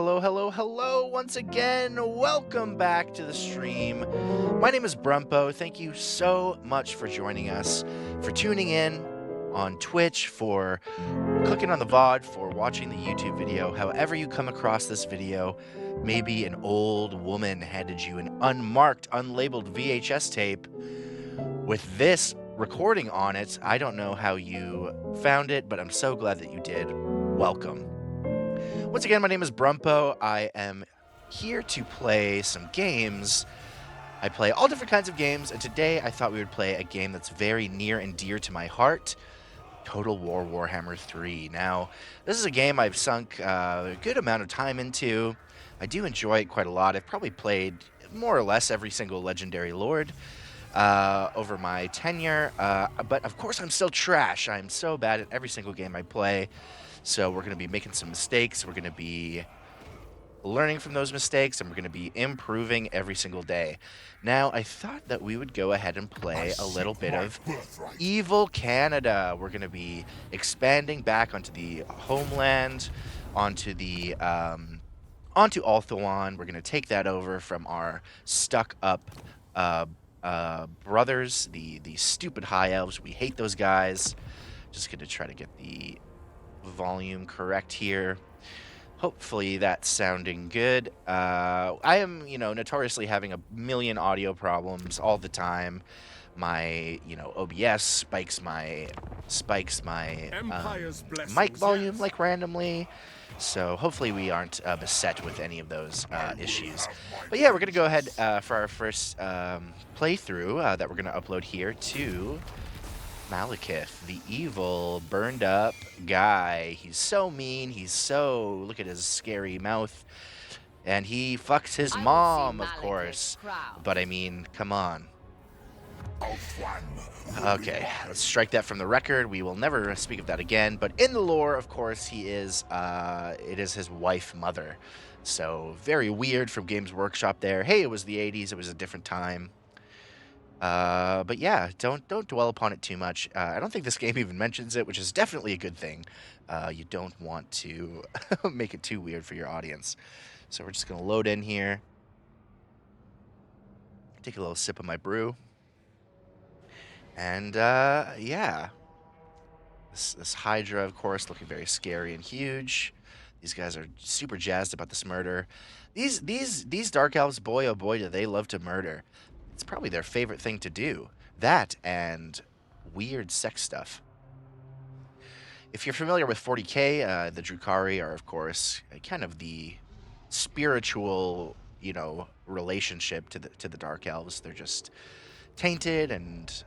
hello once again. Welcome back to the stream. My name is Brumpo. Thank you so much for joining us, for tuning in on Twitch, for clicking on the VOD, for watching the YouTube video. However you come across this video, maybe an old woman handed you an unmarked, unlabeled VHS tape with this recording on it. I don't know how you found it, but I'm so glad that you did. Welcome. Once again, my name is Brumpo. I am here to play some games. I play all different kinds of games, and today I thought we would play a game that's very near and dear to my heart, Total War Warhammer 3. Now, this is a game I've sunk a good amount of time into. I do enjoy it quite a lot. I've probably played more or less every single Legendary Lord over my tenure, but of course I'm still trash. I'm so bad at every single game I play. So we're going to be making some mistakes. We're going to be learning from those mistakes, and we're going to be improving every single day. Now, I thought that we would go ahead and play a little bit of Evil Canada. We're going to be expanding back onto the homeland, onto Althuan. We're going to take that over from our stuck-up brothers, the stupid high elves. We hate those guys. Just going to try to get the volume correct here. Hopefully that's sounding good. I am, notoriously having a million audio problems all the time. My, OBS spikes my mic volume like randomly. So hopefully we aren't beset with any of those issues. But yeah, we're gonna go ahead for our first playthrough that we're gonna upload here to Malekith, the evil, burned up guy. He's so mean. Look at his scary mouth. And he fucks his mom, of course. But I mean, come on. Okay, let's strike that from the record. We will never speak of that again. But in the lore, of course, it is his wife, mother. So very weird from Games Workshop there. Hey, it was the 80s. It was a different time. But yeah, don't dwell upon it too much. I don't think this game even mentions it, which is definitely a good thing. You don't want to make it too weird for your audience. So we're just going to load in here. Take a little sip of my brew. And, yeah. This Hydra, of course, looking very scary and huge. These guys are super jazzed about this murder. These Dark Elves, boy oh boy, do they love to murder. It's probably their favorite thing to do. That and weird sex stuff. If you're familiar with 40k, the Drukhari are, of course, kind of the spiritual, relationship to the Dark Elves. They're just tainted and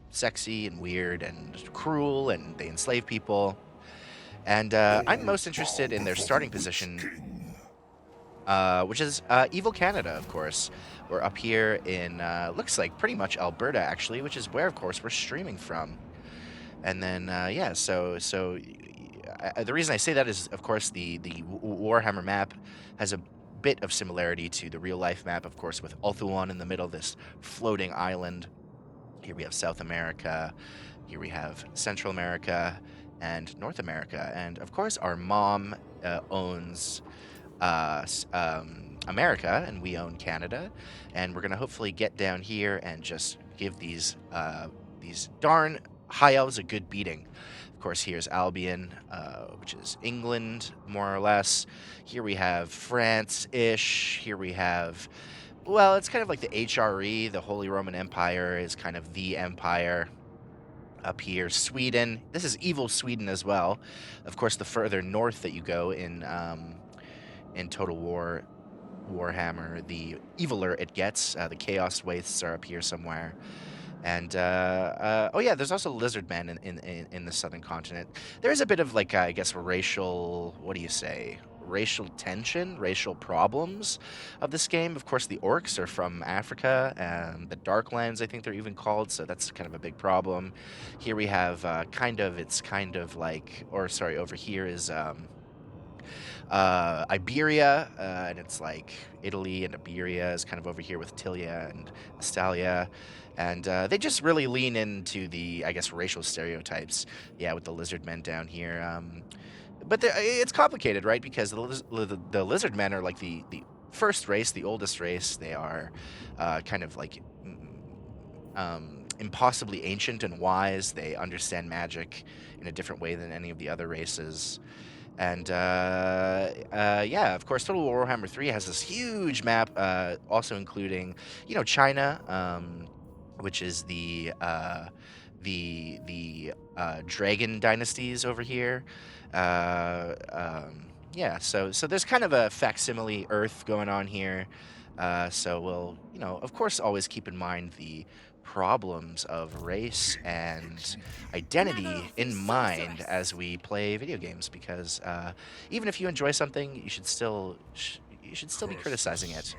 sexy and weird and cruel, and they enslave people. And I'm most interested in their starting position, which is Evil Canada, of course. We're up here in, looks like pretty much Alberta, actually, which is where, of course, we're streaming from. And then, yeah, so the reason I say that is, of course, the Warhammer map has a bit of similarity to the real-life map, of course, with Althuan in the middle, this floating island. Here we have South America. Here we have Central America and North America. And, of course, our mom owns America, and we own Canada, and we're gonna hopefully get down here and just give these darn high elves a good beating. Of course, here's Albion, which is England, more or less. Here we have France-ish. Here we have, well, it's kind of like the HRE, the Holy Roman Empire is kind of the empire. Up here, Sweden. This is evil Sweden as well. Of course, the further north that you go in Total War Warhammer, the eviler it gets. The Chaos Wastes are up here somewhere. And, oh yeah, there's also lizard men in the southern continent. There's a bit of, like, I guess, racial, what do you say, racial tension, racial problems of this game. Of course, the orcs are from Africa, and the Darklands, I think they're even called, so that's kind of a big problem. Here we have, it's kind of like, or sorry, over here is, Iberia, and it's like Italy and Iberia is kind of over here with Tilia and Estalia. And they just really lean into the, I guess, racial stereotypes. Yeah, with the lizard men down here. but it's complicated, right? Because the lizard men are like the first race, the oldest race. They are kind of like impossibly ancient and wise. They understand magic in a different way than any of the other races. And yeah, of course, Total Warhammer 3 has this huge map, also including, China, which is the dragon dynasties over here. Yeah, so there's kind of a facsimile Earth going on here. So we'll, of course, always keep in mind the problems of race and identity in mind as we play video games, because even if you enjoy something, you should still be criticizing it,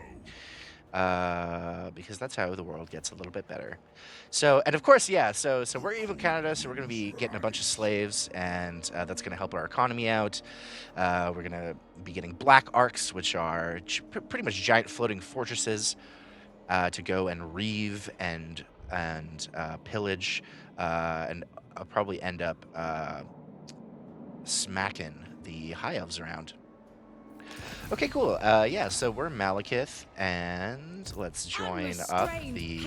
because that's how the world gets a little bit better. So, and of course, yeah. So we're Evil Canada, so we're going to be getting a bunch of slaves, and that's going to help our economy out. We're going to be getting black arcs, which are pretty much giant floating fortresses to go and reave and pillage, and I'll probably end up smacking the high elves around. Okay, cool. Yeah, so we're Malekith, and let's join up the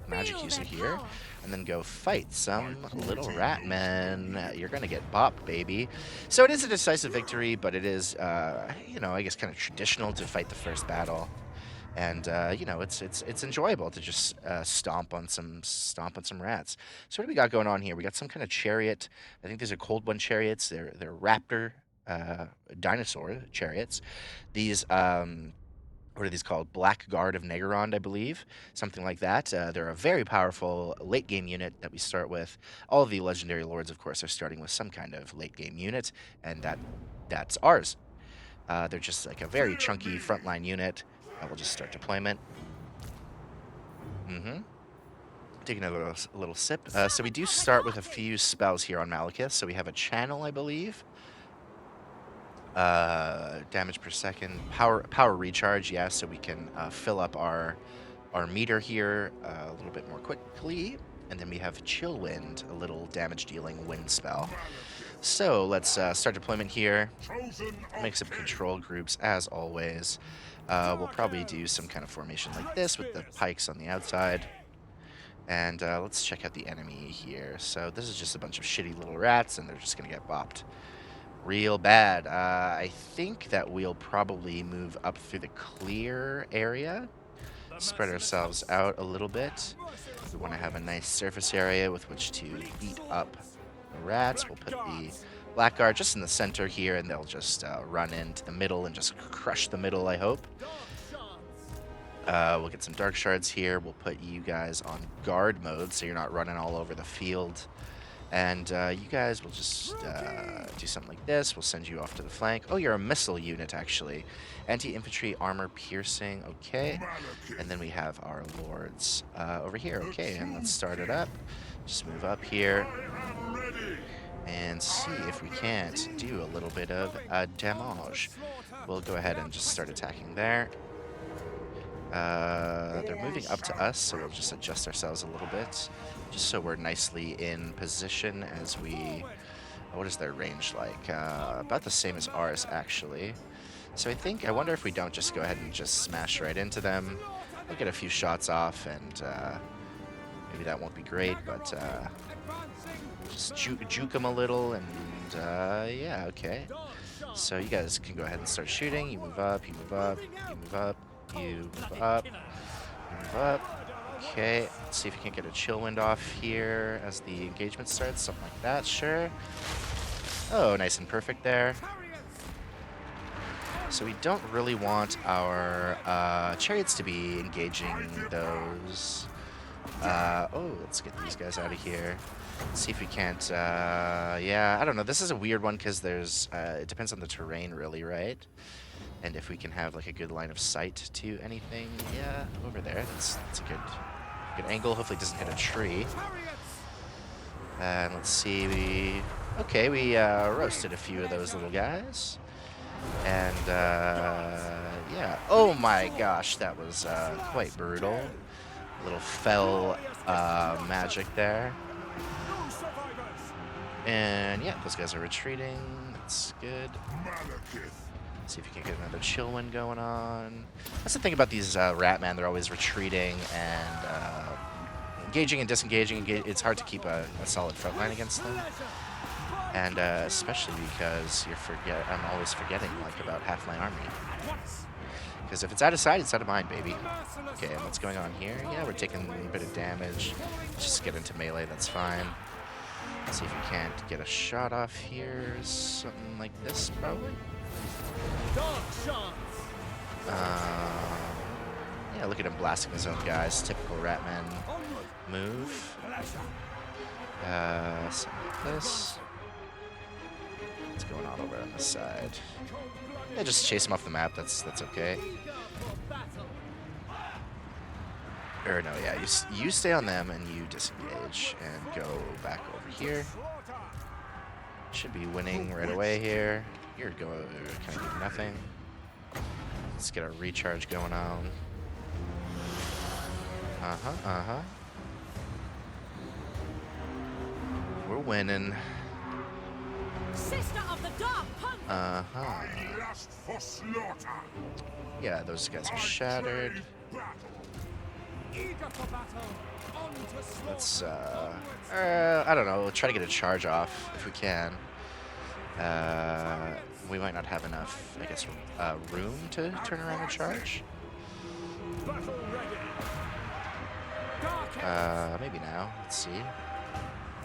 magic user here, and then go fight some little rat men. You're gonna get bopped, baby. So it is a decisive victory, but it is, I guess kind of traditional to fight the first battle. And it's enjoyable to just stomp on some rats. So what do we got going on here? We got some kind of chariot. I think these are Cold One chariots. They're raptor dinosaur chariots. These what are these called? Black Guard of Negorond, I believe, something like that. They're a very powerful late game unit that we start with. All of the legendary lords, of course, are starting with some kind of late game unit, and that's ours. They're just like a very chunky frontline unit. We'll just start deployment. Taking a little sip. So we do start with a few spells here on Malekith. So we have a channel, I believe. Damage per second. Power recharge, yeah, so we can fill up our meter here a little bit more quickly. And then we have Chill Wind, a little damage dealing wind spell. So let's start deployment here. Make some control groups as always. We'll probably do some kind of formation like this with the pikes on the outside. And let's check out the enemy here. So this is just a bunch of shitty little rats, and they're just going to get bopped real bad. I think that we'll probably move up through the clear area. Spread ourselves out a little bit. We want to have a nice surface area with which to beat up the rats. We'll put the Black Guard just in the center here, and they'll just run into the middle and just crush the middle, I hope. We'll get some Dark Shards here. We'll put you guys on guard mode, so you're not running all over the field. And you guys will just do something like this. We'll send you off to the flank. Oh, you're a missile unit, actually. Anti-infantry, armor piercing. Okay. And then we have our lords over here. Okay, and let's start it up. Just move up here and see if we can't do a little bit of damage. We'll go ahead and just start attacking there. They're moving up to us, so we'll just adjust ourselves a little bit, just so we're nicely in position as we... What is their range like? About the same as ours, actually. So I wonder if we don't just go ahead and just smash right into them. We'll get a few shots off, and maybe that won't be great, but just juke them a little, and yeah, okay. So you guys can go ahead and start shooting. You move up, you move up, you move up. You move up, you move up. Okay, let's see if we can get a chill wind off here as the engagement starts, something like that, sure. Oh, nice and perfect there. So we don't really want our chariots to be engaging those. Oh, let's get these guys out of here. Let's see if we can't, yeah, I don't know. This is a weird one because there's, it depends on the terrain really, right? And if we can have like a good line of sight to anything, yeah, over there. That's a good angle. Hopefully it doesn't hit a tree. And let's see, we roasted a few of those little guys. And yeah, oh my gosh, that was quite brutal. A little fell magic there. And yeah, those guys are retreating. That's good. See if you can get another chill one going on. That's the thing about these Ratman. They're always retreating and engaging and disengaging. It's hard to keep a solid front line against them. And especially because I'm always forgetting like about half my army. Because if it's out of sight, it's out of mind, baby. Okay, and what's going on here? Yeah, we're taking a bit of damage. Let's just get into melee, that's fine. Let's see if we can't get a shot off here. Something like this, probably. Yeah, look at him blasting his own guys. Typical Ratman move. Something like this. What's going on over on this side? Yeah, just chase him off the map. That's okay. Or no, yeah, you stay on them and you disengage and go back over here. Should be winning right away here. You're going kind of doing nothing. Let's get our recharge going on. We're winning. Sister of the Dark Yeah, those guys are shattered. Let's I don't know, try to get a charge off if we can. We might not have enough, I guess, room to turn around a charge. Maybe now. Let's see.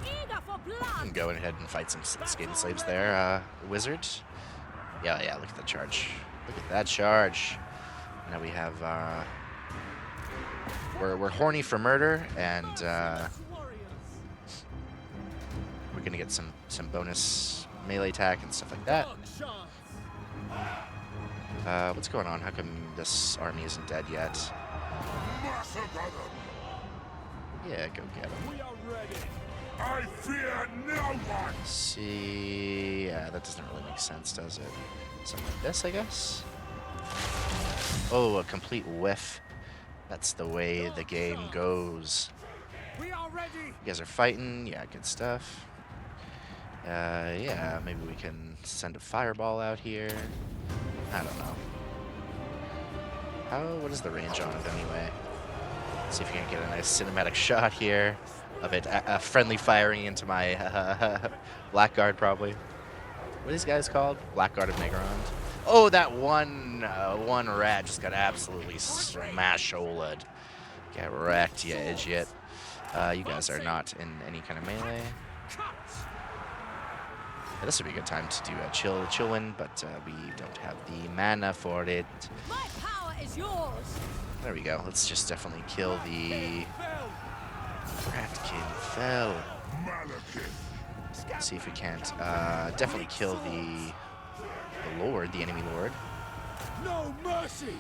I can go ahead and fight some skating slaves there. Wizard. Yeah, look at the charge. Look at that charge. Now we have, we're horny for murder, and we're gonna get some bonus melee attack and stuff like that. What's going on? How come this army isn't dead yet? Yeah, go get him. I fear no one. See, yeah, that doesn't really make sense, does it? Something like this, I guess. Oh, a complete whiff. That's the way the game goes. You guys are fighting. Yeah, good stuff. Yeah, maybe we can send a fireball out here. I don't know. What is the range on it anyway? Let's see if you can get a nice cinematic shot here of it friendly firing into my Blackguard, probably. What are these guys called? Blackguard of Megarond. Oh, that one rat just got absolutely smash-oled. Get wrecked, you idiot. You guys are not in any kind of melee. Yeah, this would be a good time to do a chill win, but we don't have the mana for it. My power is yours. There we go. Let's just definitely kill the Ratkin fell. See if we can't definitely kill the Lord, the enemy Lord. No mercy.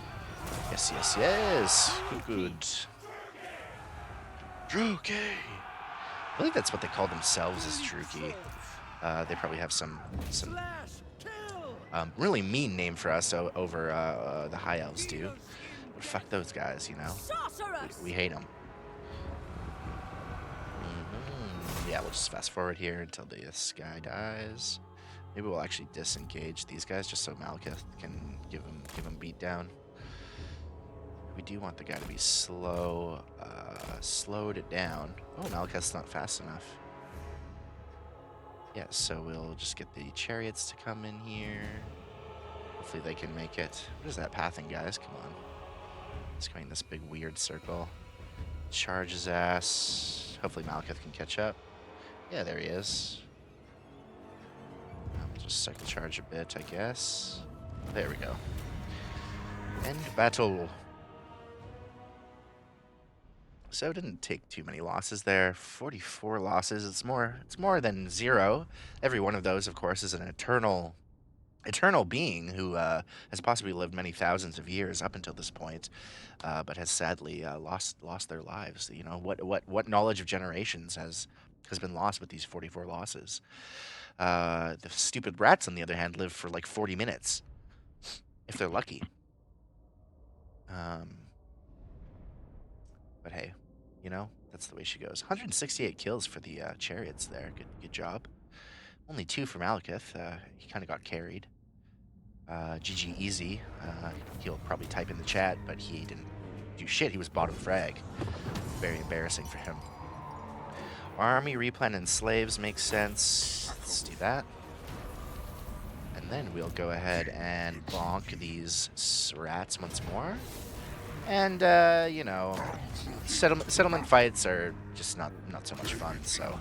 Yes. Good. Druki. I believe that's what they call themselves, is Druki. They probably have some really mean name for us over the High Elves do. But fuck those guys, you know. We hate them. Yeah, we'll just fast forward here until this guy dies. Maybe we'll actually disengage these guys just so Malekith can give him beat down. We do want the guy to be slow, slowed it down. Oh, Malekith's not fast enough. Yeah, so we'll just get the chariots to come in here. Hopefully they can make it. What is that pathing, guys? Come on. It's going this big weird circle. Charge his ass. Hopefully Malekith can catch up. Yeah, there he is. I'll just cycle charge a bit, I guess. There we go. End battle. So it didn't take too many losses there. 44 losses. It's more than 0. Every one of those, of course, is an eternal being who has possibly lived many thousands of years up until this point, but has sadly lost their lives. You know, what knowledge of generations has been lost with these 44 losses. The stupid rats, on the other hand, live for like 40 minutes, if they're lucky. But hey, you know, that's the way she goes. 168 kills for the chariots there. Good job. Only 2 for Malekith. He kind of got carried. GG easy. He'll probably type in the chat, but he didn't do shit. He was bottom frag. Very embarrassing for him. Army, replan, and slaves makes sense. Let's do that. And then we'll go ahead and bonk these rats once more. And, you know, settlement fights are just not so much fun, so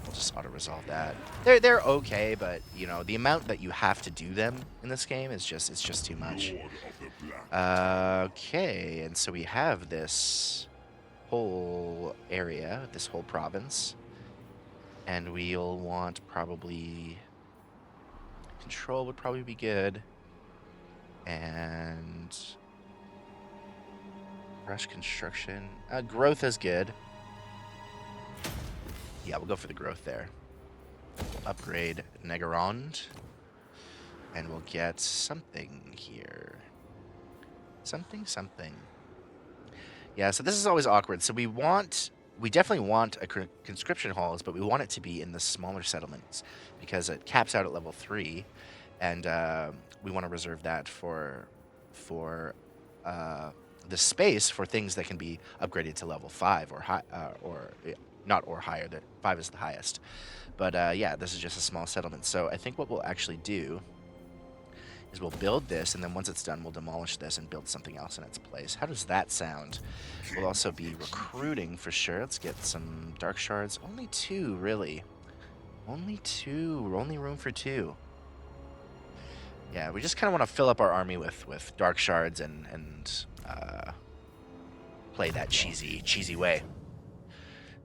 we'll just auto-resolve that. They're okay, but, you know, the amount that you have to do them in this game is just too much. Okay, and so we have this whole area, this whole province, and we'll want probably... Control would probably be good, and... Rush construction. Growth is good. Yeah, we'll go for the growth there. We'll upgrade Negarond. And we'll get something here. Something. Yeah, so this is always awkward. So we definitely want a conscription halls, but we want it to be in the smaller settlements because it caps out at level 3, and we want to reserve that for the space for things that can be upgraded to level 5 or high, or higher. That 5 is the highest. But yeah, this is just a small settlement. So I think what we'll actually do is we'll build this, and then once it's done, we'll demolish this and build something else in its place. How does that sound? We'll also be recruiting for sure. Let's get some dark shards. Only 2, really. Only 2. Only room for 2. Yeah, we just kind of want to fill up our army with dark shards and play that cheesy way.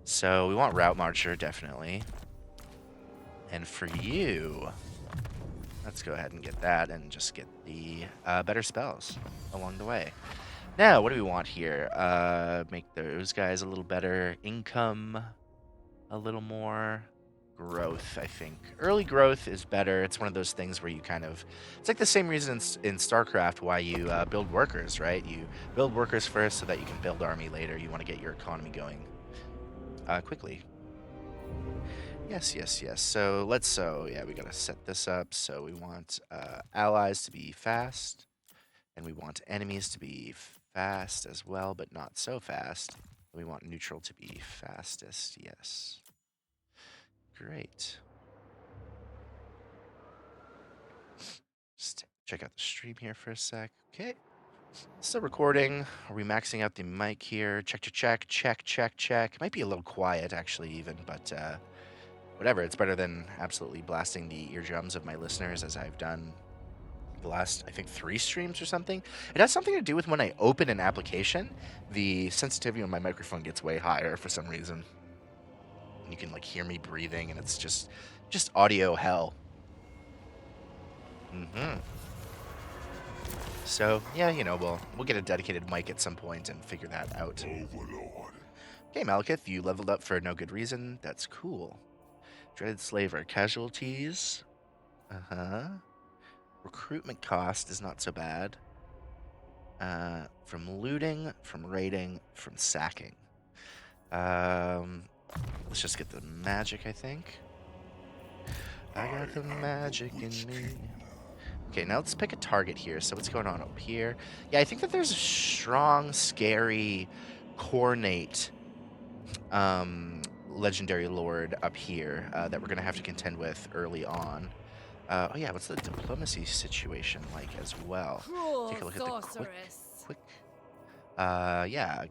So we want Route Marcher, definitely. And for you, let's go ahead and get that and just get the better spells along the way. Now, what do we want here? Make those guys a little better. Income, a little more. Growth, I think. Early growth is better. It's one of those things where you kind of... It's like the same reason in StarCraft why you build workers, right? You build workers first so that you can build army later. You want to get your economy going quickly. Yes. So yeah, we got to set this up. So we want allies to be fast, and we want enemies to be fast as well, but not so fast. We want neutral to be fastest, yes. Great. Just check out the stream here for a sec. Okay. Still recording. Are we maxing out the mic here? Check. It might be a little quiet, actually, even, but whatever. It's better than absolutely blasting the eardrums of my listeners, as I've done the last, I think, 3 streams or something. It has something to do with when I open an application, the sensitivity on my microphone gets way higher for some reason. You can like hear me breathing, and it's just audio hell. So yeah, you know, we'll get a dedicated mic at some point and figure that out. Overlord. Okay, Malekith, you leveled up for no good reason. That's cool. Dreaded slaver casualties. Recruitment cost is not so bad. From looting, from raiding, from sacking. Let's just get the magic, I think. I got the magic in me. Okay, now let's pick a target here. So what's going on up here? Yeah, I think that there's a strong, scary, coordinate legendary lord up here that we're going to have to contend with early on. Oh yeah, what's the diplomacy situation like as well? Take a look at the quick. Yeah,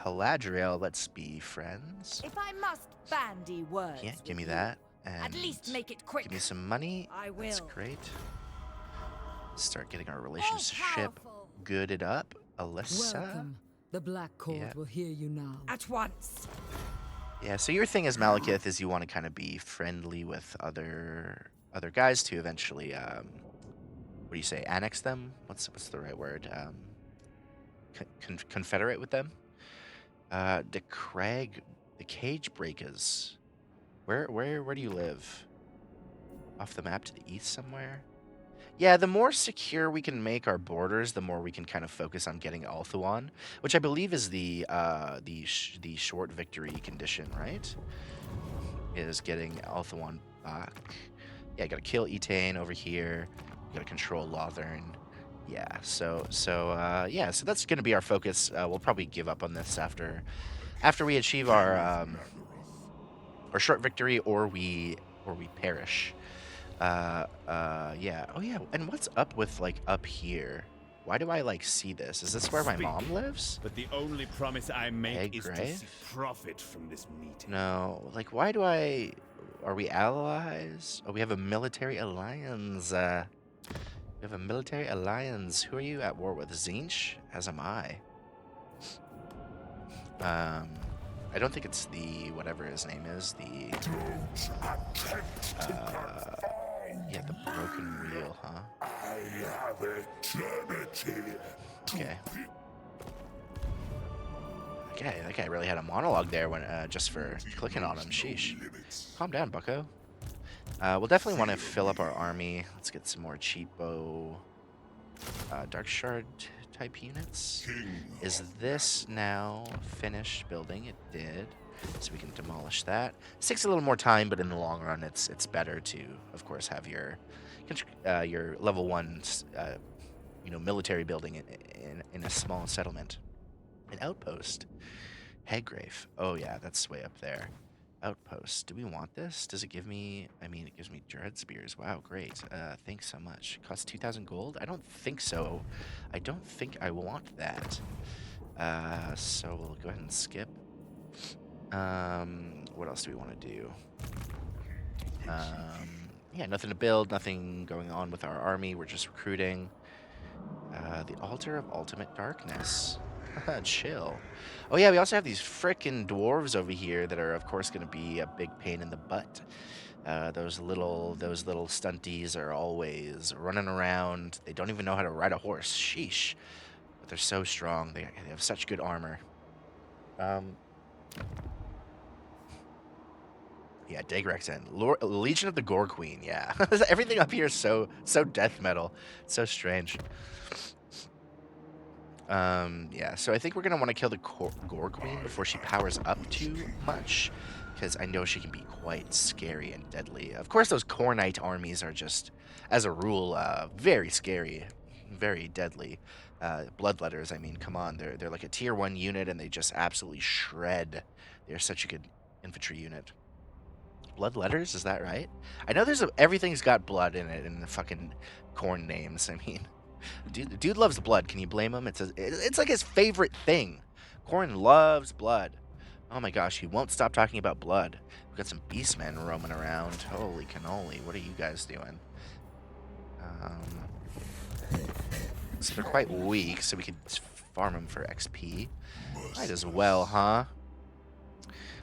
Caladriel, let's be friends. If I must bandy words, Yeah, give me that. And at least make it quick. give me some money. I will. That's great. Start getting our relationship gooded up. Alyssa. Welcome. The Black Court will hear you now. At once. Yeah, so your thing as Malekith is you want to kind of be friendly with other guys to eventually, what do you say, annex them? What's the right word? Confederate with them? The Cage Breakers. Where do you live? Off the map to the east somewhere? Yeah, the more secure we can make our borders, the more we can kind of focus on getting Althuan, which I believe is the short victory condition, right? Is getting Althuan back. Yeah, gotta kill Etane over here. Gotta control Lothern. Yeah, so that's gonna be our focus. We'll probably give up on this after we achieve our short victory, or we perish. Yeah. Oh yeah. And what's up with like up here? Why do I like see this? Is this where my mom lives? But the only promise I make is to Grave? see profit from this meeting. No. Like, why do I? Are we allies? Oh, we have a military alliance. We have a military alliance. Who are you at war with? Zinch? As am I. I don't think it's the whatever his name is. The yeah, the broken wheel, huh? I have eternity. Okay. Okay, that guy really had a monologue there when just for clicking on him. Sheesh. Calm down, bucko. We'll definitely want to fill up our army. Let's get some more cheapo Dark Shard type units. Is this now finished building? It did. So we can demolish that. This takes a little more time, but in the long run, it's better to, of course, have your level 1 military building in a small settlement. An outpost. Headgrave. Oh yeah, that's way up there. Outpost. Do we want this? Does it give me... I mean, it gives me dread spears. Wow, great. Thanks so much. Costs 2,000 gold? I don't think so. I don't think I want that. So we'll go ahead and skip. What else do we want to do? Yeah, nothing to build, nothing going on with our army. We're just recruiting. The Altar of Ultimate Darkness. Chill. Oh yeah, we also have these frickin' dwarves over here that are, of course, going to be a big pain in the butt. Those little stunties are always running around. They don't even know how to ride a horse. Sheesh. But they're so strong. They have such good armor. Yeah, Dagrexen. Legion of the Gore Queen, yeah. Everything up here is so death metal. It's so strange. Yeah, so I think we're going to want to kill the Gore Queen before she powers up too much, because I know she can be quite scary and deadly. Of course, those Khornite armies are just, as a rule, very scary, very deadly. Bloodletters, I mean, come on, they're like a tier 1 unit, and they just absolutely shred. They're such a good infantry unit. Bloodletters, is that right? I know everything's got blood in it in the fucking Khorne names. I mean, dude loves blood. Can you blame him? It's like his favorite thing. Khorne loves blood. Oh my gosh, he won't stop talking about blood. We've got some beastmen roaming around. Holy cannoli, what are you guys doing? So they're quite weak, so we could farm them for XP. Might as well, huh?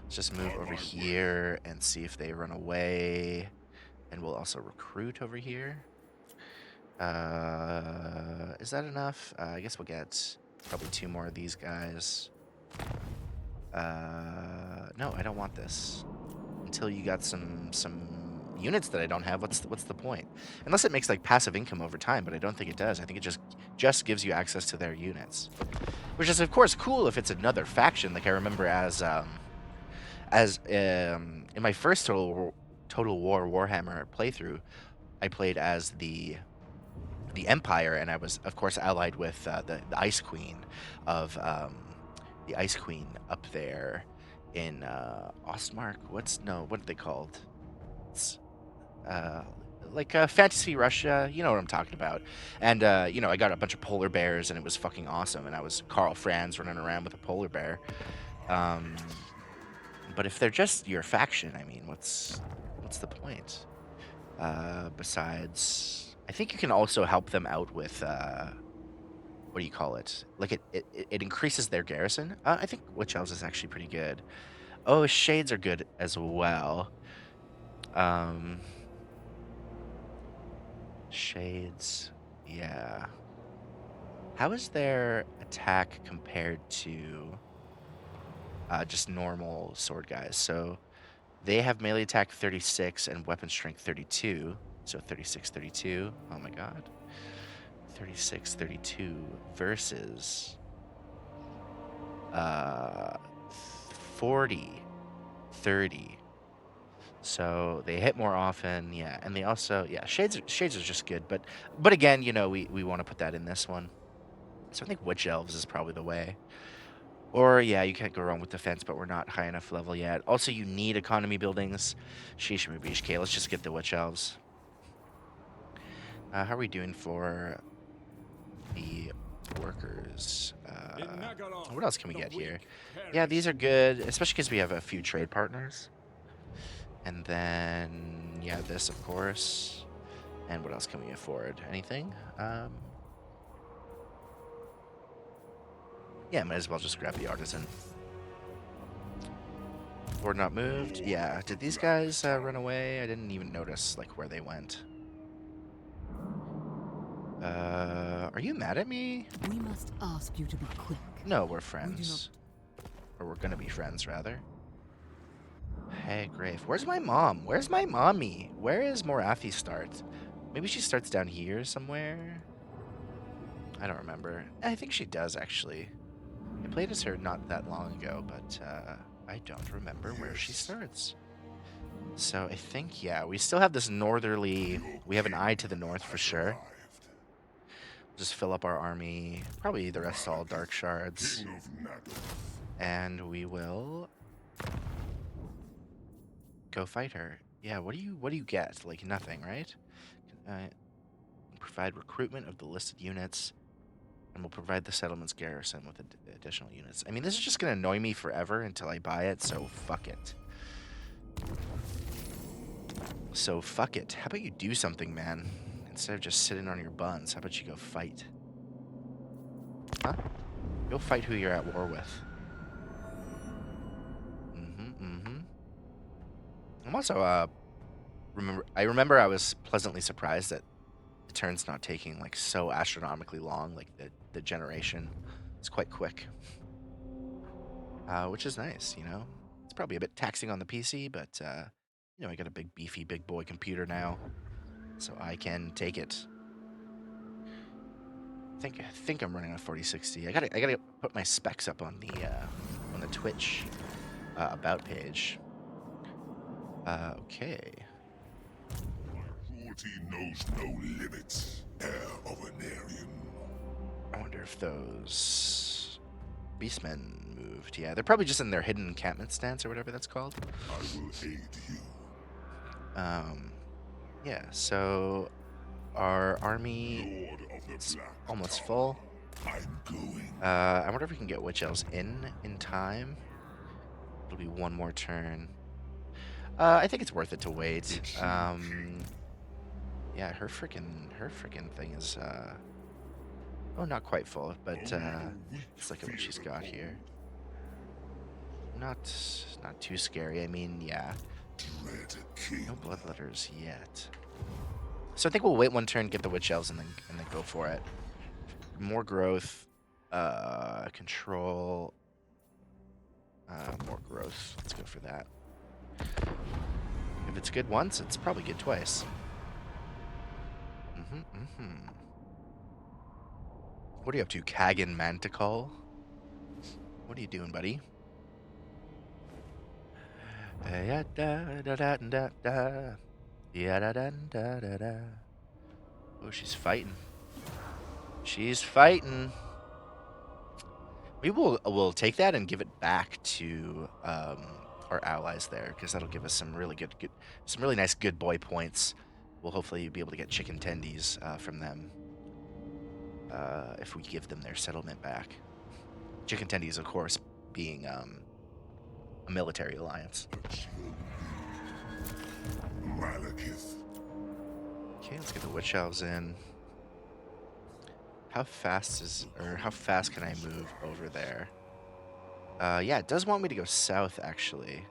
Let's just move over here and see if they run away. And we'll also recruit over here. Is that enough? I guess we'll get probably 2 more of these guys. No, I don't want this. Until you got some units that I don't have, what's the point? Unless it makes like passive income over time, but I don't think it does. I think it just gives you access to their units. Which is of course cool if it's another faction. Like I remember as in my first Total War Warhammer playthrough, I played as the Empire, and I was of course allied with the Ice Queen of the Ice Queen up there in Ostmark. What are they called? It's like Fantasy Russia, you know what I'm talking about. And I got a bunch of polar bears, and it was fucking awesome. And I was Karl Franz running around with a polar bear. But if they're just your faction, I mean, what's the point? Besides, I think you can also help them out with what do you call it? Like it increases their garrison. I think Witch Elves is actually pretty good. Oh, Shades are good as well. Shades, yeah. How is their attack compared to just normal sword guys? So they have melee attack 36 and weapon strength 32. So 36, 32. Oh my god. 36, 32 versus 40, 30. So they hit more often, yeah, and they also, yeah, shades are just good, but again, you know, we want to put that in this one. So I think Witch Elves is probably the way. Or yeah, you can't go wrong with defense, but we're not high enough level yet. Also, you need economy buildings. Sheesh, Mabish. Okay, let's just get the Witch Elves. How are we doing for the workers? What else can we get here? Yeah, these are good, especially because we have a few trade partners. And then, yeah, this, of course. And what else can we afford? Anything? Yeah, might as well just grab the artisan. Board not moved. Yeah, did these guys run away? I didn't even notice, like, where they went. Are you mad at me? We must ask you to be quick. No, we're friends. Or we're gonna be friends, rather. Hey, Grave. Where's my mom? Where's my mommy? Where is Morathi start? Maybe she starts down here somewhere? I don't remember. I think she does, actually. I played as her not that long ago, but I don't remember where she starts. So I think, yeah, we still have this northerly... We have an eye to the north for sure. Just fill up our army. Probably the rest all dark shards. And we will go fight her. Yeah, what do you get? Like nothing, right? Provide recruitment of the listed units, and we'll provide the settlement's garrison with additional units. I mean, this is just gonna annoy me forever until I buy it, so fuck it. So fuck it. How about you do something, man? Instead of just sitting on your buns, how about you go fight? Huh? Go fight who you're at war with. I'm also, I remember I was pleasantly surprised that the turn's not taking, like, so astronomically long. Like, the generation is quite quick. Which is nice, you know? It's probably a bit taxing on the PC, but, you know, I got a big, beefy, big boy computer now, so I can take it. I think I'm running on 4060. I gotta put my specs up on the Twitch about page. Okay. Cruelty knows no limits. Heir of an Aryan. I wonder if those beastmen moved. Yeah, they're probably just in their hidden encampment stance or whatever that's called. I will aid you. Yeah, so our army is almost full. I'm going. I wonder if we can get Witch Elves in time. It'll be one more turn. I think it's worth it to wait. Yeah, her freaking thing is oh, not quite full, but let's look at what she's got here. Not too scary. I mean, yeah. No bloodletters yet. So I think we'll wait one turn, get the Witch Elves, and then go for it. More growth, control, more growth. Let's go for that. If it's good once, it's probably good twice. What are you up to, Kagan Manticore? What are you doing, buddy? Oh, she's fighting. She's fighting. Maybe we'll take that and give it back to our allies there, because that'll give us some really some really nice good boy points. We'll hopefully be able to get chicken tendies from them if we give them their settlement back. Chicken tendies, of course, being a military alliance. Okay, let's get the Witch Elves in. How fast can I move over there? Yeah, it does want me to go south, actually.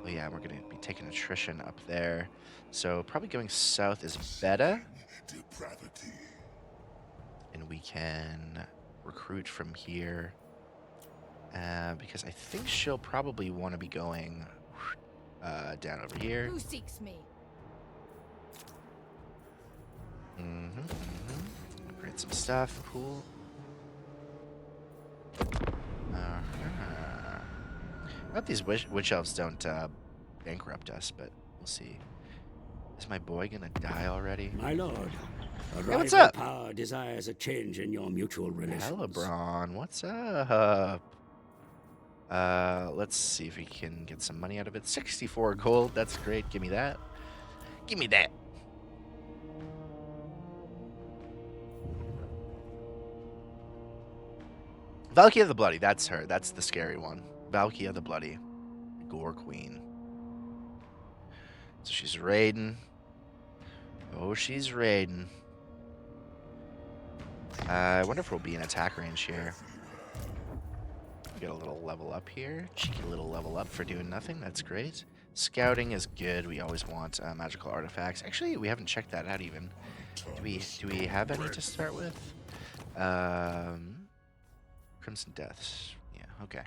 Oh yeah, we're gonna be taking attrition up there. So probably going south is better. And we can recruit from here. Because I think she'll probably want to be going down over here. Who seeks me? Upgrade some stuff. Cool. I hope these witch elves don't bankrupt us, but We'll see. Is my boy gonna die already? My lord, a Hey, what's rival up? power desires a change in your mutual relations. Helebron, what's up? Let's see if we can get some money out of it. 64 gold, that's great. Give me that. Give me that. Valkia the Bloody, that's her. That's the scary one. Valkia the Bloody. Gore Queen. So she's raiding. Oh, she's raiding. I wonder if we'll be in attack range here. Get a little level up here. Cheeky little level up for doing nothing. That's great. Scouting is good. We always want magical artifacts. Actually, we haven't checked that out even. Do we have any to start with? Crimson Deaths. Yeah, okay.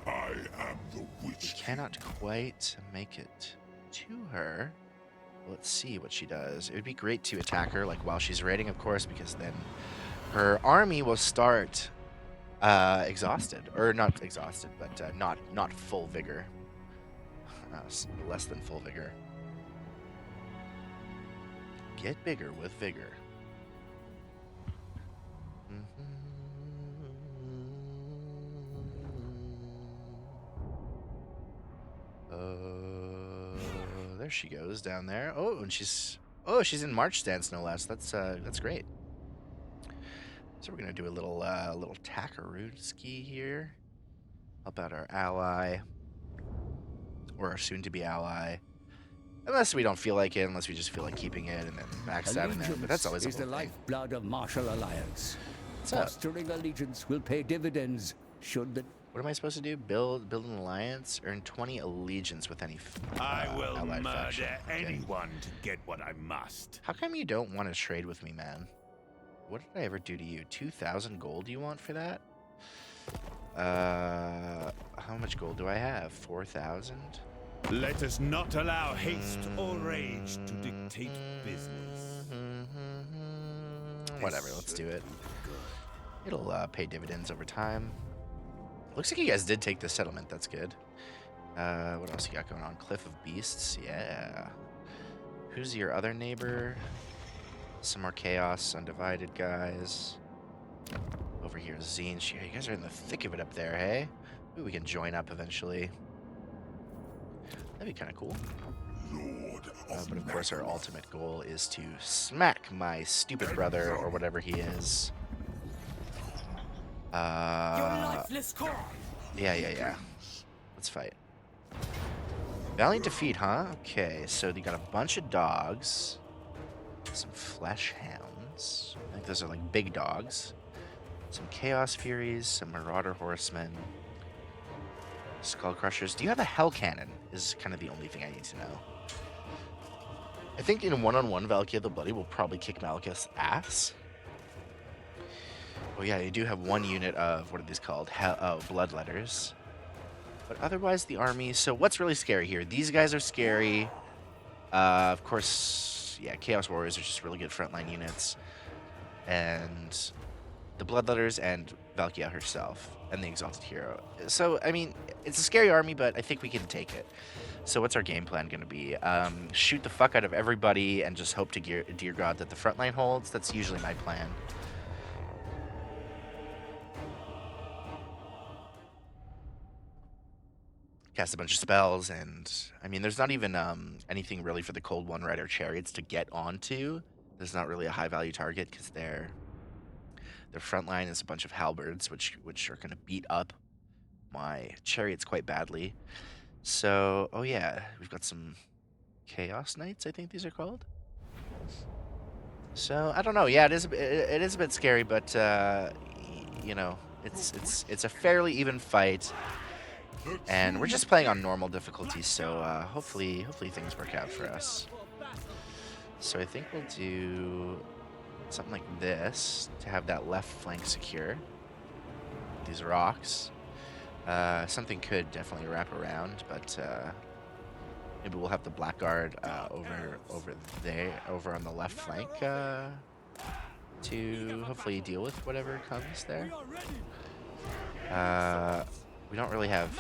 I am the We witch. cannot quite make it to her. Let's see what she does. It would be great to attack her like while she's raiding, of course, because then her army will start exhausted, or not exhausted, but not full vigor. Less than full vigor. Get bigger with vigor. There she goes down there. Oh, and she's in March stance no less. That's great. So we're gonna do a little Takarudski here. Help out our ally, or our soon-to-be ally. Unless we don't feel like it, unless we just feel like keeping it and then backstabbing them. But that's always a is the whole thing. lifeblood of martial alliance. What's up? Fostering allegiance will pay dividends should the What am I supposed to do? Build an alliance, earn 20 allegiance with any I will allied murder faction. Okay. anyone to get what I must. How come you don't want to trade with me, man? What did I ever do to you? 2,000 gold you want for that? How much gold do I have? 4,000? Let us not allow haste or rage to dictate business. Whatever, let's do it. It'll pay dividends over time. Looks like you guys did take the settlement. That's good. What else you got going on? Cliff of Beasts. Yeah. Who's your other neighbor? Some more Chaos, Undivided guys. Over here, Zine. You guys are in the thick of it up there, hey? Maybe we can join up eventually. That'd be kind of cool. Lord But of course, our ultimate goal is to smack my stupid brother, or whatever he is. Your lifeless corpse. Yeah. Let's fight. Valiant defeat, huh? Okay, so they got a bunch of dogs. Some flesh hounds. I think those are like big dogs. Some Chaos Furies, some Marauder Horsemen. Skull Crushers. Do you have a Hell Cannon? Is kind of the only thing I need to know. I think in one-on-one, Valkia the Bloody will probably kick Malekith's ass. Oh yeah, you do have one unit of, what are these called? Bloodletters. But otherwise, the army... So what's really scary here? These guys are scary. Of course, yeah, Chaos Warriors are just really good frontline units. And the Bloodletters and Valkia herself. And the Exalted Hero. So, I mean, it's a scary army, but I think we can take it. So what's our game plan going to be? Shoot the fuck out of everybody and just hope to dear God that the frontline holds? That's usually my plan. Cast a bunch of spells, and I mean, there's not even anything really for the Cold One Rider Chariots to get onto. There's not really a high value target because their front line is a bunch of halberds, which are going to beat up my chariots quite badly. So, oh yeah, we've got some Chaos Knights, I think these are called. So I don't know. Yeah, it is a bit scary, but you know, it's a fairly even fight. And we're just playing on normal difficulty, so hopefully things work out for us. So I think we'll do something like this to have that left flank secure. These rocks. Something could definitely wrap around, but maybe we'll have the Blackguard over on the left flank to hopefully deal with whatever comes there. We don't really have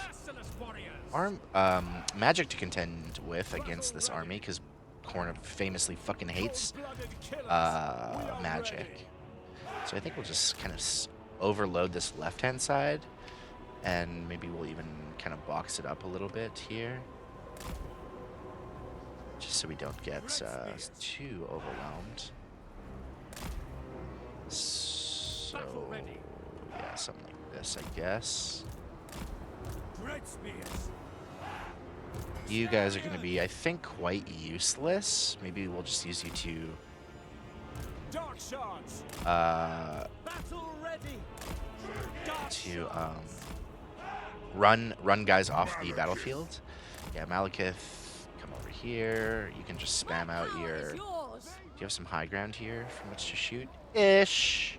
magic to contend with against this army, because Korn famously fucking hates magic. So I think we'll just kind of overload this left-hand side, and maybe we'll even kind of box it up a little bit here, just so we don't get too overwhelmed. So yeah, something like this, I guess. You guys are going to be, I think, quite useless. Maybe we'll just use you to run guys off the battlefield. Yeah, Malekith, come over here. You can just spam out your... Do you have some high ground here from which to shoot? Ish.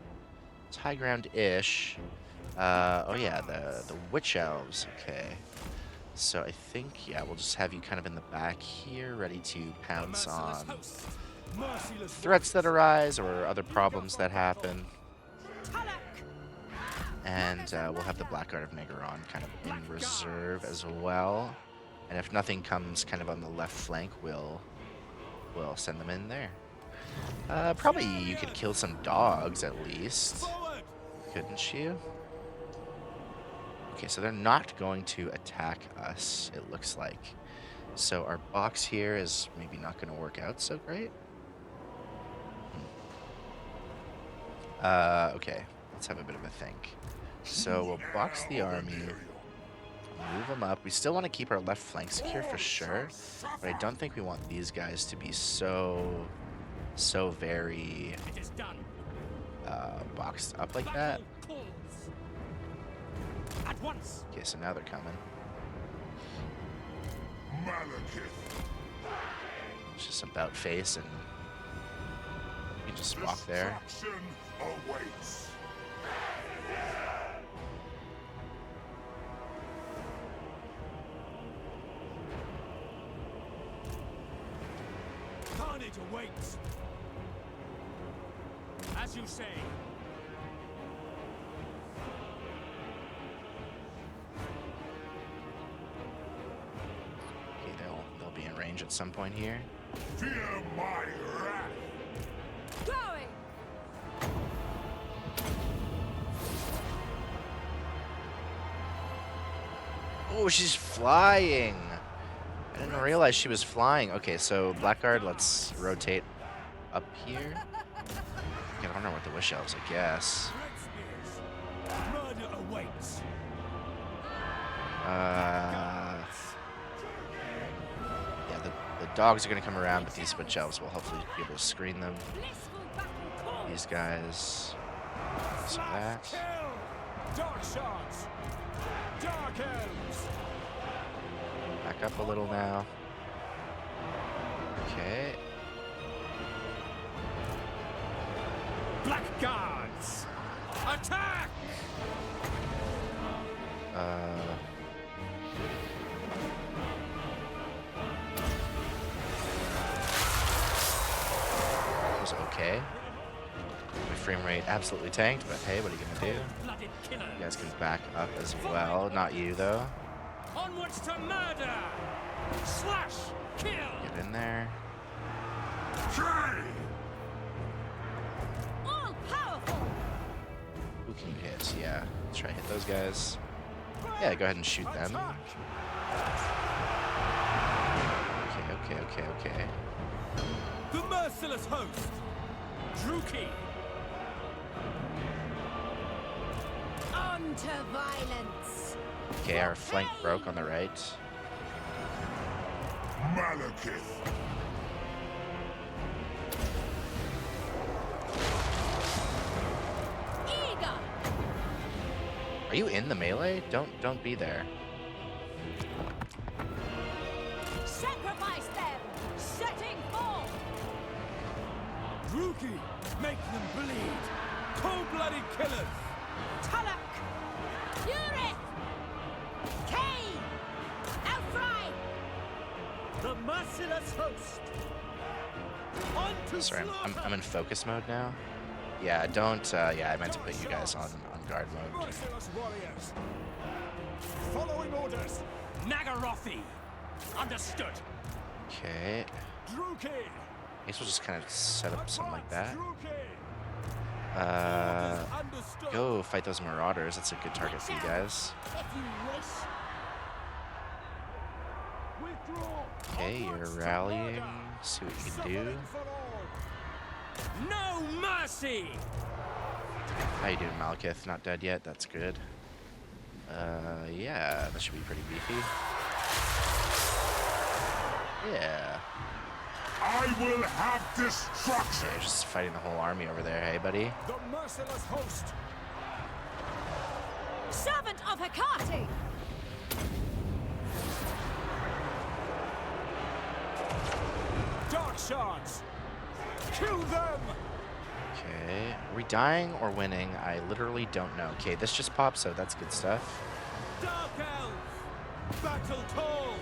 It's high ground-ish. Oh yeah, the Witch Elves. Okay. So I think, yeah, we'll just have you kind of in the back here, ready to pounce on threats that arise or other problems that happen. And we'll have the Blackguard of Negaron kind of in reserve as well. And if nothing comes kind of on the left flank, we'll send them in there. Probably you could kill some dogs at least, couldn't you? Okay, so they're not going to attack us, it looks like. So our box here is maybe not going to work out so great. Okay, let's have a bit of a think. So we'll box the army, move them up. We still want to keep our left flank secure for sure, but I don't think we want these guys to be so very boxed up like that. Okay, so now they're coming. It's just about face, and you can just walk there. Carnage awaits. As you say. They'll be in range at some point here. Fear my wrath. Going! Oh, she's flying. I didn't realize she was flying. Okay, so Blackguard, let's rotate up here. I don't know what the Wish Elves, I guess. Murder awaits. Yeah, the dogs are going to come around, but these Witch Elves will hopefully be able to screen them. These guys. So that. Dark shards. Dark elves. Back up a little now. Okay. Blackguards. Attack. Was okay. My frame rate absolutely tanked, but hey, what are you gonna do? You guys can back up as well. Not you though. Onwards to murder. Slash. Kill. Get in there. All powerful! Who can you hit? Yeah, let's try to hit those guys. Yeah, go ahead and shoot them. Okay. The merciless host. Druki. On to violence! Okay, our flank broke on the right. Malekith. Eager! Are you in the melee? Don't be there. Sacrifice them! Setting forth! Druki. Make them bleed. Cold-blooded killers. Tulloch! Urith! Kane! Elfry! The merciless host. On to Sorry, I'm slaughter. in focus mode now. Yeah, don't. Yeah, I meant to put you guys on guard mode. Merciless warriors. Following orders. Nagarothi. Understood. Okay. Druki! I guess we'll just kind of set up something like that. Druki! Understood. Go fight those marauders. That's a good target for you guys. If you wish. Withdraw! Okay, you're rallying. See what you can do. Suffering for all. No mercy. How you doing, Malekith? Not dead yet. That's good. Yeah, that should be pretty beefy. Yeah. I will have destruction. Okay, just fighting the whole army over there. Hey, buddy. The merciless host. Servant of Hecate. Dark shards. Kill them. Okay, are we dying or winning? I literally don't know. Okay, this just popped, so that's good stuff. Dark elves. Battle tolls.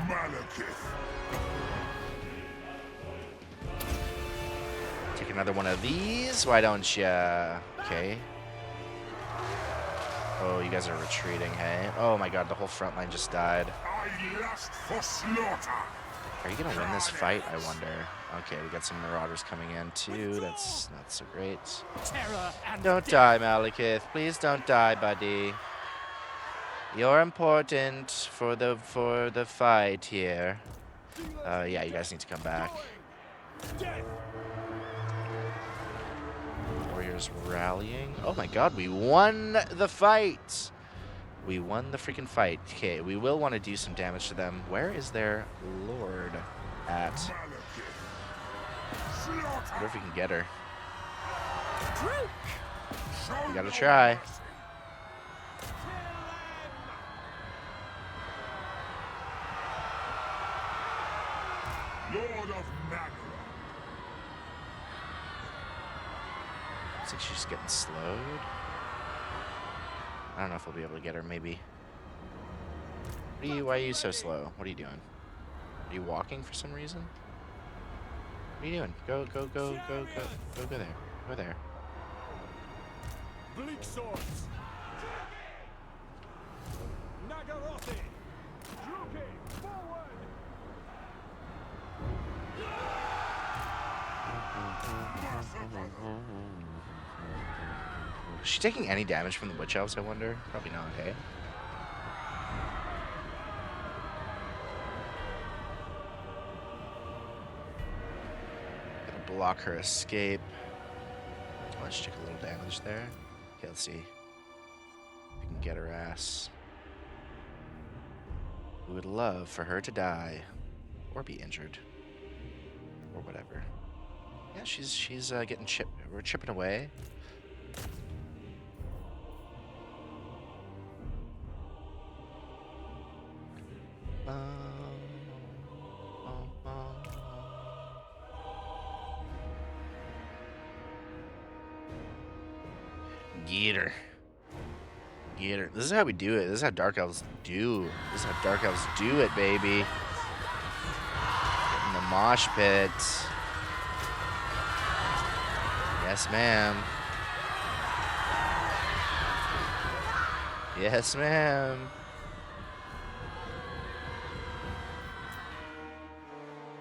Malekith. Take another one of these. Why don't ya? Okay. Oh, you guys are retreating, hey? Oh my god, the whole front line just died. I lust for slaughter. Are you gonna win this fight, I wonder? Okay, we got some marauders coming in too. That's not so great. Terror and Don't die, Malekith. Please don't die, buddy. You're important for the fight here. Yeah, you guys need to come back. Death. Warriors rallying. Oh my god, we won the fight! We won the freaking fight. Okay, we will want to do some damage to them. Where is their lord at? Malekith. I wonder Slaughter. if we can get her. Droop. Show We gotta no try. mercy. Lord of Nagara. Looks like she's getting slowed. I don't know if we'll be able to get her, maybe. Why are you so slow? What are you doing? Are you walking for some reason? What are you doing? Go there. Go there. Bleak swords. Nagarothi. Druki. Forward. Is she taking any damage from the Witch Elves, I wonder? Probably not, hey? Gonna block her escape. Let's take a little damage there. Okay, let's see. If we can get her ass. We would love for her to die. Or be injured. Or whatever. Yeah, she's getting chipped. We're chipping away. Get her. Get her. This is how we do it. This is how Dark Elves do. This is how Dark Elves do it, baby. Get in the mosh pit. Yes, ma'am. Yes, ma'am.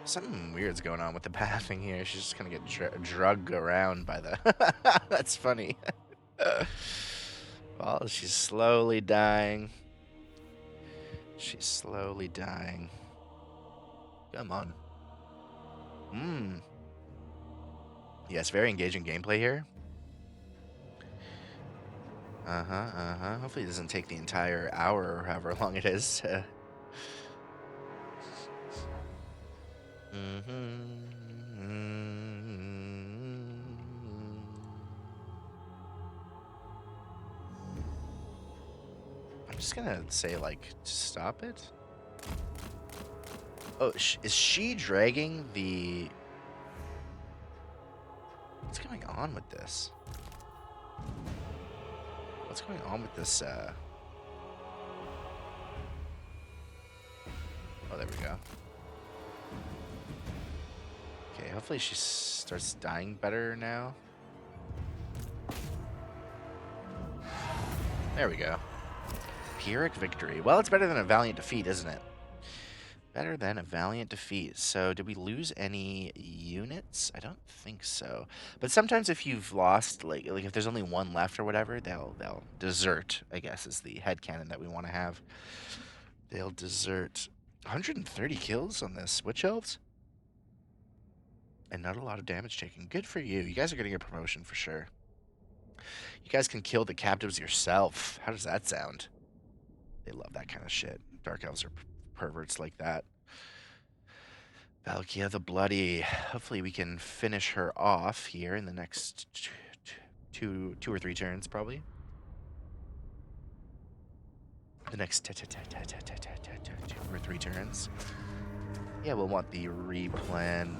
Something weird's going on with the pathing here. She's just gonna get drugged around by the... That's funny. Well, she's slowly dying. She's slowly dying. Come on. Yes, very engaging gameplay here. Hopefully it doesn't take the entire hour or however long it is. I'm just gonna say, like, stop it. Oh, is she dragging the... What's going on with this? What's going on with this, Oh, there we go. Okay, hopefully she starts dying better now. There we go. Pyrrhic victory. Well, it's better than a valiant defeat, isn't it? Better than a valiant defeat. So, did we lose any units? I don't think so. But sometimes if you've lost, like if there's only one left or whatever, they'll desert, I guess is the headcanon that we want to have. They'll desert. 130 kills on this Witch Elves? And not a lot of damage taken. Good for you. You guys are getting a promotion for sure. You guys can kill the captives yourself. How does that sound? They love that kind of shit. Dark Elves are perverts like that. Valkia the Bloody. Hopefully we can finish her off here in the next two or three turns, probably. The next 2 or 3 turns. Yeah, we'll want the replan.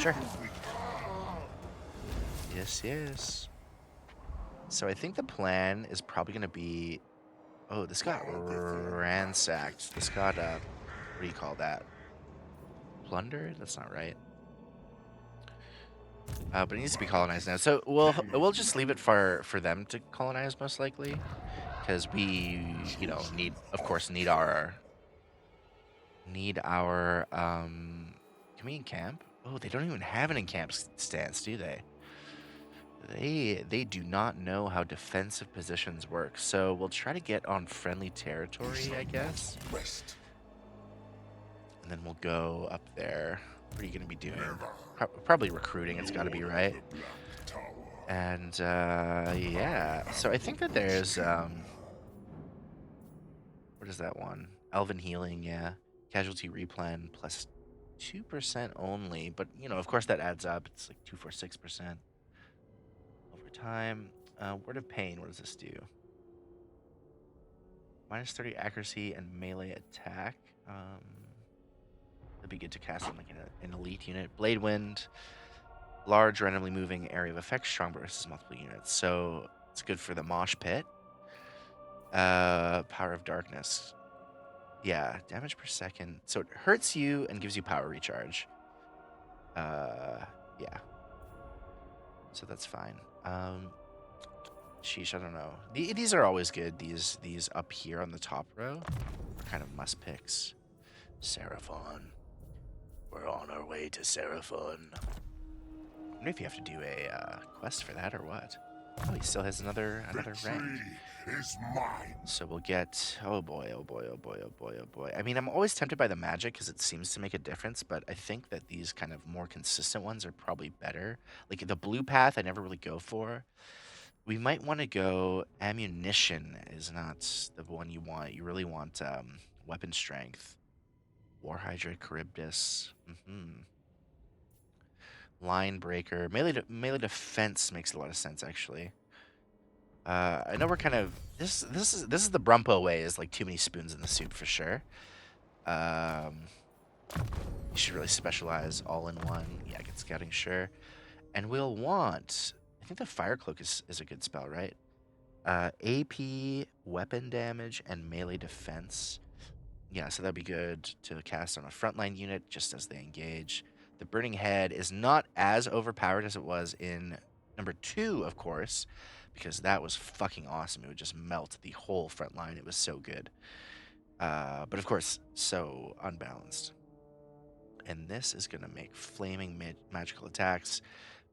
Sure. Yes. So I think the plan is probably going to be... Oh, this got ransacked. This got, what do you call that? Plundered? That's not right. But it needs to be colonized now. So we'll just leave it for them to colonize, most likely. Because we, need our... Can we encamp? Oh, they don't even have an encamp stance, do they? They do not know how defensive positions work, so we'll try to get on friendly territory, I guess. And then we'll go up there. What are you going to be doing? Probably recruiting, it's got to be, right? And, yeah. So I think that there's, what is that one? Elven Healing, yeah. Casualty Replan plus 2% only, but, of course that adds up. It's like 246%. Time. Word of Pain, what does this do? Minus 30 accuracy and melee attack. That'd be good to cast on like an elite unit. Blade Wind, large randomly moving area of effect, strong versus multiple units. So it's good for the mosh pit. Power of Darkness. Yeah, damage per second. So it hurts you and gives you power recharge. Yeah. So that's fine. Sheesh, I don't know. These are always good. These up here on the top row are kind of must picks. Seraphon. We're on our way to Seraphon. I wonder if you have to do a quest for that or what. Oh, he still has another rank. Is mine. So we'll get... Oh boy. I mean, I'm always tempted by the magic because it seems to make a difference, but I think that these kind of more consistent ones are probably better. Like the blue path, I never really go for. We might want to go... Ammunition is not the one you want. You really want weapon strength. War Hydra, Charybdis. Line Breaker. Melee defense makes a lot of sense, actually. I know we're kind of... This is the Brumpo way, is like too many spoons in the soup for sure. You should really specialize all in one. Yeah, get scouting, sure. And we'll want... I think the Fire Cloak is a good spell, right? AP, weapon damage, and melee defense. Yeah, so that'd be good to cast on a frontline unit just as they engage. The Burning Head is not as overpowered as it was in number 2, of course, because that was fucking awesome. It would just melt the whole front line. It was so good. But of course, so unbalanced. And this is going to make flaming magical attacks,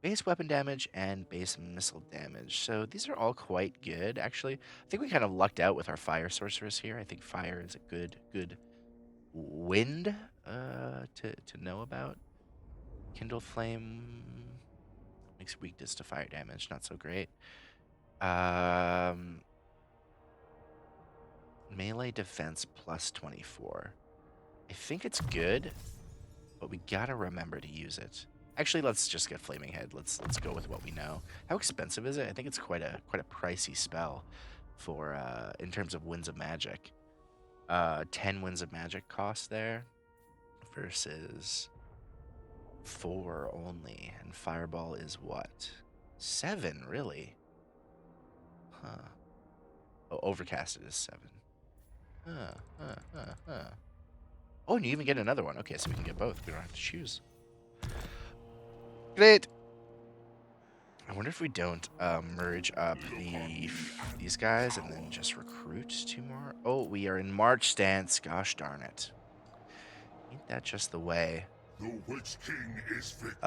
base weapon damage, and base missile damage. So these are all quite good, actually. I think we kind of lucked out with our fire sorceress here. I think fire is a good wind to know about. Kindle Flame makes weakness to fire damage. Not so great. Melee defense plus 24. I think it's good, but we gotta remember to use it. Actually, let's just get Flaming Head. Let's go with what we know. How expensive is it? I think it's quite a pricey spell for in terms of Winds of Magic. 10 Winds of Magic cost there versus 4 only, and Fireball is what? 7, really? Huh. Oh, Overcasted is 7. Oh, and you even get another one. Okay, so we can get both. We don't have to choose. Great. I wonder if we don't merge up these guys and then just recruit 2 more. Oh, we are in March stance. Gosh darn it. Ain't that just the way? The Witch King is victorious.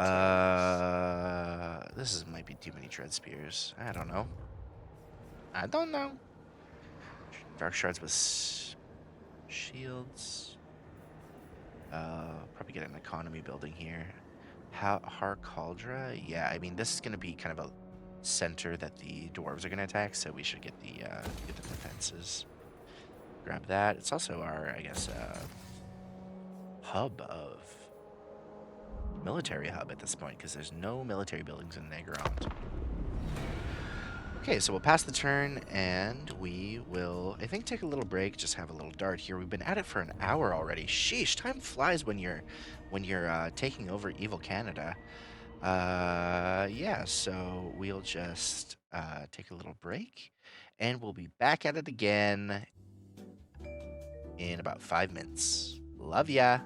Might be too many Dread Spears. I don't know. I don't know. Dark Shards with shields. Probably get an economy building here. Harkaldra? Yeah, I mean, this is going to be kind of a center that the dwarves are going to attack, so we should get the defenses. Grab that. It's also our, I guess, hub of military hub at this point, because there's no military buildings in Negrond. Okay, so we'll pass the turn, and we will, I think, take a little break, just have a little dart here. We've been at it for an hour already. Sheesh, time flies when you're taking over Evil Canada. Yeah, so we'll just take a little break, and we'll be back at it again in about 5 minutes. Love ya!